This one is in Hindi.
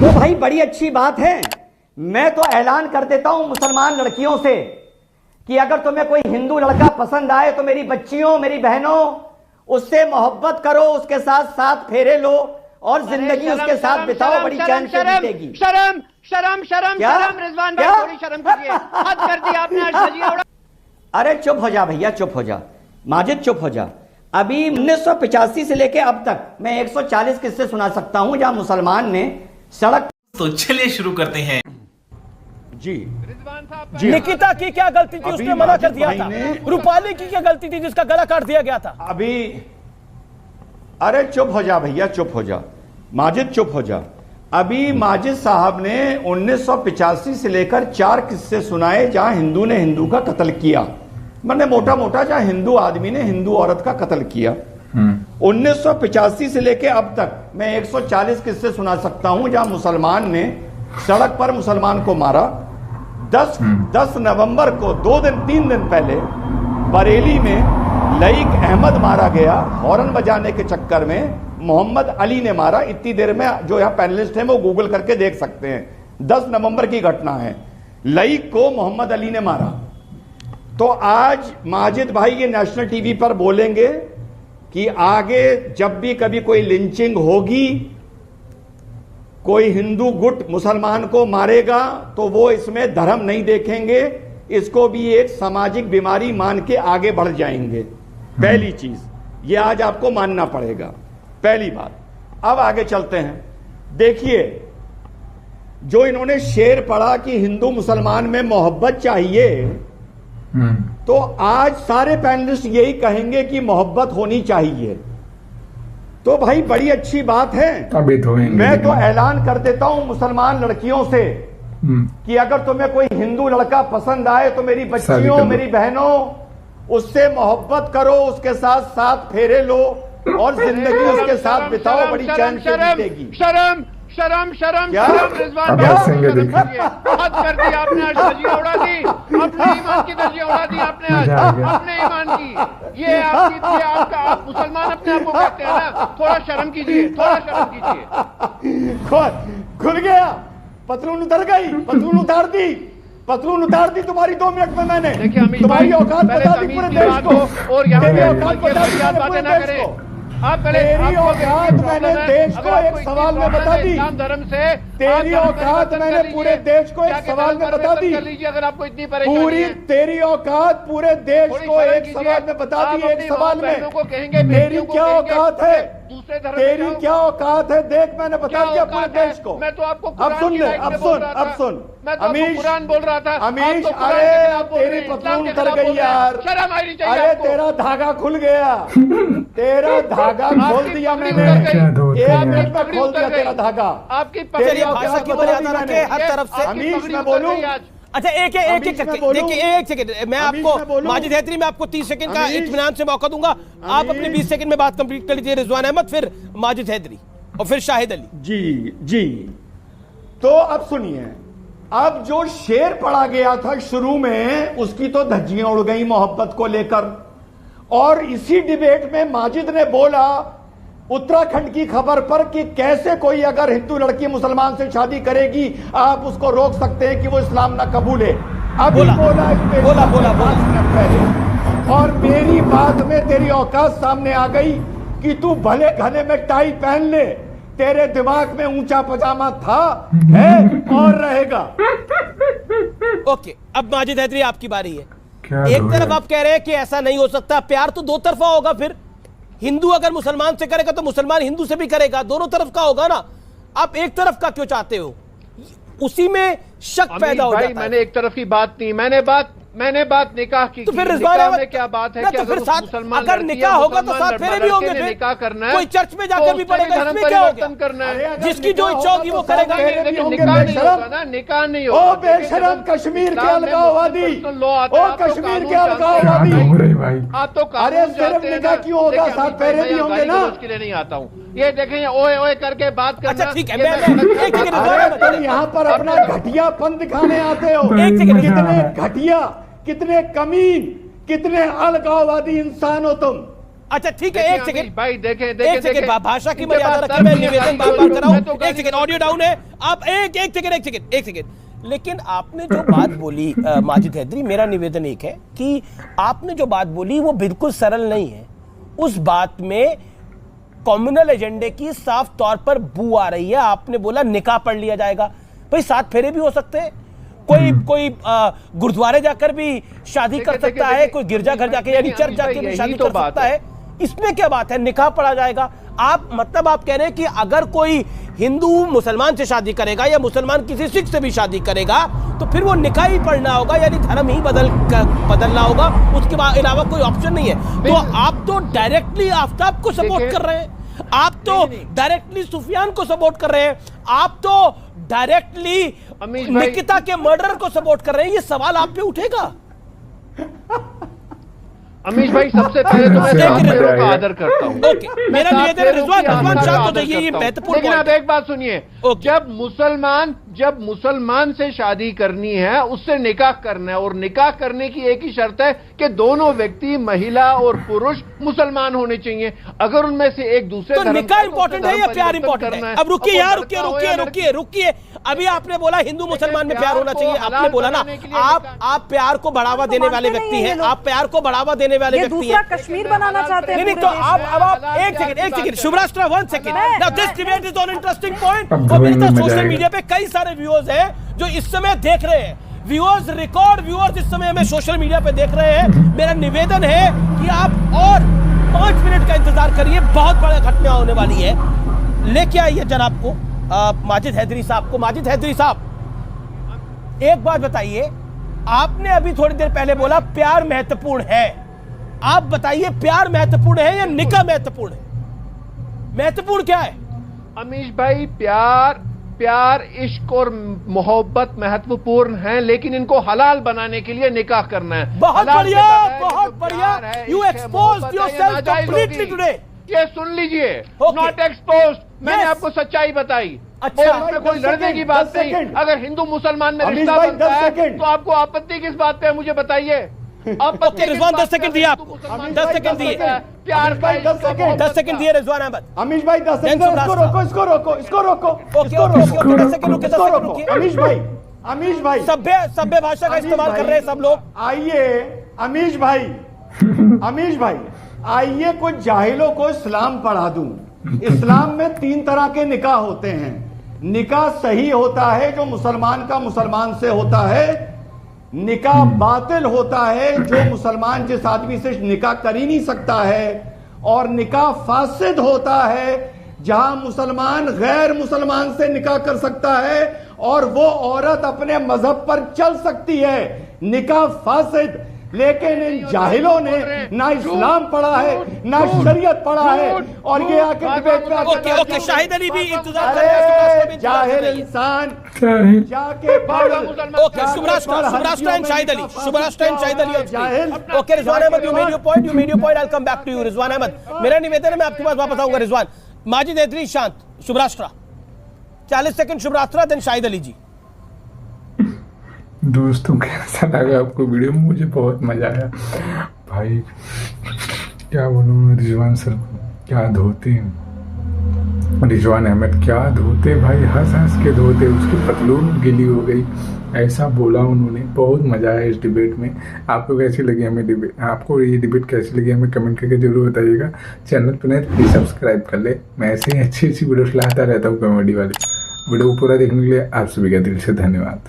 तो भाई बड़ी अच्छी बात है। मैं तो ऐलान कर देता हूं मुसलमान लड़कियों से कि अगर तुम्हें कोई हिंदू लड़का पसंद आए तो मेरी बच्चियों, मेरी बहनों, उससे मोहब्बत करो, उसके साथ सात फेरे लो और जिंदगी उसके साथ बिताओ, बड़ी चैन से बीतेगी। शर्म शर्म शर्म शर्म रिजवान भाई, थोड़ी शर्म कीजिए। हद कर दी आपने, धजिया उड़ा। अरे चुप हो जा भैया, चुप हो जा माजिद, चुप हो जा। अभी 1985 से लेके अब तक मैं 140 किस्से सुना सकता हूं जहां मुसलमान ने सड़क। तो चलिए शुरू करते हैं। जी जी, निकिता की क्या गलती थी, उसने मना कर दिया था। रूपाली की क्या गलती थी जिसका गला काट दिया गया था। अभी अरे चुप हो जा भैया, चुप हो जा माजिद, चुप हो जा। अभी माजिद साहब ने 1985 से लेकर 4 किस्से सुनाए जहां हिंदू ने हिंदू का कत्ल किया। मैंने मोटा मोटा जहां हिंदू आदमी ने हिंदू औरत का कत्ल किया। 1985 से लेकर अब तक मैं 140 किस्से सुना सकता हूं जहां मुसलमान ने सड़क पर मुसलमान को मारा। 10 नवंबर को 3 दिन पहले बरेली में लईक अहमद मारा गया, हॉर्न बजाने के चक्कर में मोहम्मद अली ने मारा। इतनी देर में जो यहां पैनलिस्ट हैं वो गूगल करके देख सकते हैं। 10 नवंबर की घटना है, लईक को मोहम्मद अली ने मारा। तो आज माजिद भाई ये नेशनल टीवी पर बोलेंगे कि आगे जब भी कभी कोई लिंचिंग होगी, कोई हिंदू गुट मुसलमान को मारेगा तो वो इसमें धर्म नहीं देखेंगे, इसको भी एक सामाजिक बीमारी मान के आगे बढ़ जाएंगे। पहली चीज ये आज आपको मानना पड़ेगा, पहली बात। अब आगे चलते हैं। देखिए, जो इन्होंने शेर पढ़ा कि हिंदू मुसलमान में मोहब्बत चाहिए, तो आज सारे पैनलिस्ट यही कहेंगे कि मोहब्बत होनी चाहिए। तो भाई बड़ी अच्छी बात है। अभी तो मैं तो ऐलान कर देता हूं मुसलमान लड़कियों से कि अगर तुम्हें कोई हिंदू लड़का पसंद आए तो मेरी बच्चियों, मेरी बहनों, उससे मोहब्बत करो, उसके साथ सात फेरे लो और जिंदगी उसके साथ बिताओ, बड़ी चैन से बीतेगी। शर्म शर्म शर्म शर्म रिजवान भाई, हद कर दी आपने, आज धजिया उड़ा दी, अपने ईमान की धजिया उड़ा दी आपने आज, अपने ईमान की। ये आपका आप मुसलमान अपने आप को कहते हैं ना, थोड़ा शर्म कीजिए, थोड़ा शर्म कीजिए। खुल गया, पतलून उतर गई, पतलून उतार दी, पतलून उतार दी तुम्हारी 2 मिनट में मैंने। तुम्हारी औकात बता दी पूरे देश को, और यहाँ तेरी औकात बता दी पूरे देश को। आप तेरी औकात मैंने देश को एक सवाल में बता दी, धर्म से तेरी औकात मैंने पूरे देश को एक सवाल में बता दी। अगर आपको इतनी परेशानी पूरी तेरी औकात पूरे देश को एक सवाल में बता दी, एक सवाल में। तेरी क्या औकात है, तेरी क्या औकात है, देख मैंने बता दिया पूरे देश को। मैं तो आपको अब सुन ले, अब सुन मैं तो अमीश, कुरान बोल रहा था। अमीश, अरे तेरी पतलून उतर गई यार, शर्म आनी चाहिए। अरे तेरा धागा खुल गया, तेरा धागा खोल दिया मैंने, 1 मिनट में खोल दिया तेरा धागा। आपकी भाषा की मर्यादा रखे हर तरफ से। अमीश मैं बोलूं, अच्छा एक करके देखिए, 1 सेकंड मैं आपको माजिद हैदरी में आपको 30 सेकंड का इत्मीनान से मौका दूंगा। आप अपने 20 सेकंड में बात कंप्लीट कर लीजिए। रिजवान अहमद, फिर माजिद हैदरी और फिर शाहिद अली। जी। तो अब सुनिए, अब जो शेर पढ़ा गया था शुरू में, उसकी तो धज्जियां उड़ गई मोहब्बत को लेकर। और इसी डिबेट में माजिद ने बोला उत्तराखंड की खबर पर कि कैसे कोई अगर हिंदू लड़की मुसलमान से शादी करेगी आप उसको रोक सकते हैं कि वो इस्लाम ना कबूले। अभी बोला पहले, और मेरी बात में तेरी औकात सामने आ गई कि तू भले घने में टाई पहन ले, तेरे दिमाग में ऊंचा पजामा था, है और रहेगा। ओके, अब माजिद हैदरी आपकी बारी है। एक तरफ आप कह रहे हैं कि ऐसा नहीं हो सकता, प्यार तो 2 तरफा होगा। फिर हिंदू अगर मुसलमान से करेगा तो मुसलमान हिंदू से भी करेगा, दोनों तरफ का होगा ना। आप एक तरफ का क्यों चाहते हो? उसी में शक पैदा हो जाता है। मैंने एक तरफ की बात नहीं, मैंने बात निकाह की। तो फिर निकाह में क्या बात है कि अगर अगर निकाह होगा तो साथ फेरे भी होंगे। फिर निकाह करना है, कोई चर्च में जाकर भी पड़ेगा, इसमें क्या होगा? करना है, जिसकी जो इच्छा होगी वो करेगा। लेकिन निकाह नहीं होगा ना, निकाह नहीं होगा। ओ बेशरम कश्मीर के अलगाववादी, ओ कश्मीर के अलगाववादी, आप तो अरे सिर्फ निकाह क्यों होगा, साथ फेरे भी होंगे ना। उसके लिए नहीं आता हूँ। ये देखें ओए ओए करके बात करना। अच्छा ठीक है, तुम यहाँ पर अपना घटियापन दिखाने आते हो। कितने घटिया, कितने कमीन, कितने अलगाववादी इंसान हो तुम। अच्छा ठीक है, एक सेकंड भाई देखें एक सेकंड, भाषा की मर्यादा रखें, मैं निवेदन बार बार कर रहा हूं। एक सेकंड, ऑडियो डाउन है, आप एक सेकंड। लेकिन आपने जो बात बोली माजिद हैदरी, मेरा निवेदन एक है कि आपने जो बात बोली वो बिल्कुल सरल नहीं है। उस बात में कम्युनल एजेंडे की साफ तौर पर बू आ रही है। आपने बोला निकाह पढ़ लिया जाएगा, भाई 7 फेरे भी हो सकते हैं, कोई गुरुद्वारे जाकर भी शादी कर सकता है, कोई गिरजा घर जाके यानी चर्च जाके भी शादी कर सकता है। इसमें क्या बात है, निकाह पढ़ा जाएगा। आप मतलब आप कह रहे हैं कि अगर कोई हिंदू मुसलमान से शादी करेगा या मुसलमान किसी सिख से भी शादी करेगा तो फिर वो निकाह ही पढ़ना होगा, यानी धर्म ही बदलना होगा, उसके अलावा कोई ऑप्शन नहीं है। तो आप तो डायरेक्टली आफ्ताब को सपोर्ट कर रहे हैं, आप तो डायरेक्टली सुफियान को सपोर्ट कर रहे हैं, आप तो डायरेक्टली निकिता के मर्डर को सपोर्ट कर रहे हैं। ये सवाल आप पे उठेगा? अमीश भाई, सबसे पहले तो मैं का आदर करता हूँ। ओके, मेरा निवेदन है रिजवान शांत हो जाइए, ये महत्वपूर्ण। लेकिन आप एक बात सुनिए, जब मुसलमान से शादी करनी है उससे निकाह करना है, और निकाह करने की एक ही शर्त है कि दोनों व्यक्ति, महिला और पुरुष, मुसलमान होने चाहिए। अगर उनमें से एक दूसरे तो निकाह इंपॉर्टेंट है या प्यार इंपॉर्टेंट है? अब रुकिए यार, रुकिए। अभी आपने बोला हिंदू मुसलमान में प्यार होना चाहिए, आपने बोला ना, आप प्यार को बढ़ावा देने वाले व्यक्ति हैं, आप प्यार को बढ़ावा देने वाले व्यक्ति हैं, कश्मीर बनाना चाहते हैं। नहीं तो आप एक second Shubhrashtra, 1 second. Now this debate is on interesting point. और मेरे साथ सोशल मीडिया पे कई सारे व्यूअर्स हैं जो इस समय देख रहे हैं, रिकॉर्ड व्यूअर्स इस समय हमें सोशल मीडिया पे देख रहे हैं। मेरा निवेदन है कि आप और 5 मिनट का इंतजार करिए, बहुत बड़ा घटना होने वाली है। लेके आइए जनाब को, माजिद हैदरी साहब को। माजिद हैदरी साहब, एक बात बताइए, आपने अभी थोड़ी देर पहले बोला प्यार महत्वपूर्ण है, आप बताइए प्यार महत्वपूर्ण है या निकाह महत्वपूर्ण है? महत्वपूर्ण क्या है? अमीश भाई, प्यार, इश्क और मोहब्बत महत्वपूर्ण है, लेकिन इनको हलाल बनाने के लिए निकाह करना है। बहुत बढ़िया। You exposed yourself completely today. ये सुन लीजिए, नॉट एक्सपोज्ड, मैंने आपको सच्चाई बताई। अच्छा, और उसमें कोई लड़ने की बात नहीं। अगर हिंदू मुसलमान में रिश्ता बनता है तो आपको आपत्ति किस बात पे है, मुझे बताइए। ओके रिजवान, 10 सेकंड दिए आपको, 10 सेकंड दिए, प्यार का 10 सेकंड दिए रिजवान अहमद। अमीश भाई 10 सेकंड, इसको रोको। ओके 10 सेकंड रुकिए। अमीश भाई सभ्य भाषा का इस्तेमाल कर रहे हैं सब लोग। आइए अमीश भाई आइए कुछ जाहिलों को इस्लाम पढ़ा दूं। इस्लाम में 3 तरह के निकाह होते हैं। निकाह सही होता है जो मुसलमान का मुसलमान से होता है, निकाह बातिल होता है जो मुसलमान जिस आदमी से निकाह कर ही नहीं सकता है, और निकाह फासिद होता है जहां मुसलमान गैर मुसलमान से निकाह कर सकता है और वो औरत अपने मजहब पर चल सकती है। निकाह फासिद। लेकिन इन जाहिलों ने ना इस्लाम पढ़ा है ना शरीयत पढ़ा है, और ये आके डिबेट में ओके शाहिद अली भी इंतजार कर रहे हैं। जाहिल इंसान जाके ओके शुभराष्ट्र एंड शाहिद अली जाहिल। Okay Rizwan Ahmed, you made your point, I will come back to you. Rizwan Ahmed, मेरा निवेदन है, मैं आपके पास वापस आऊंगा। रिजवान, माजिद हैदरी शांत, शुभराष्ट्र 40 सेकंड शुभराष्ट्र, देन शाहिद अली जी। दोस्तों कैसा लगा आपको वीडियो? मुझे बहुत मजा आया भाई, क्या बोलूँ। रिजवान सर क्या धोते हैं, रिजवान अहमद क्या धोते भाई, हंस के धोते, उसकी पतलून गीली हो गई, ऐसा बोला उन्होंने। बहुत मजा आया इस डिबेट में। आपको कैसी लगी हमें डिबेट, आपको ये डिबेट कैसी लगी हमें कमेंट करके जरूर बताइएगा। चैनल पर नहीं प्लीज सब्सक्राइब कर ले, मैं ऐसे ही अच्छी वीडियोस लाता रहता हूँ कॉमेडी वाली। वीडियो को पूरा देखने के लिए आप सभी का दिल से धन्यवाद।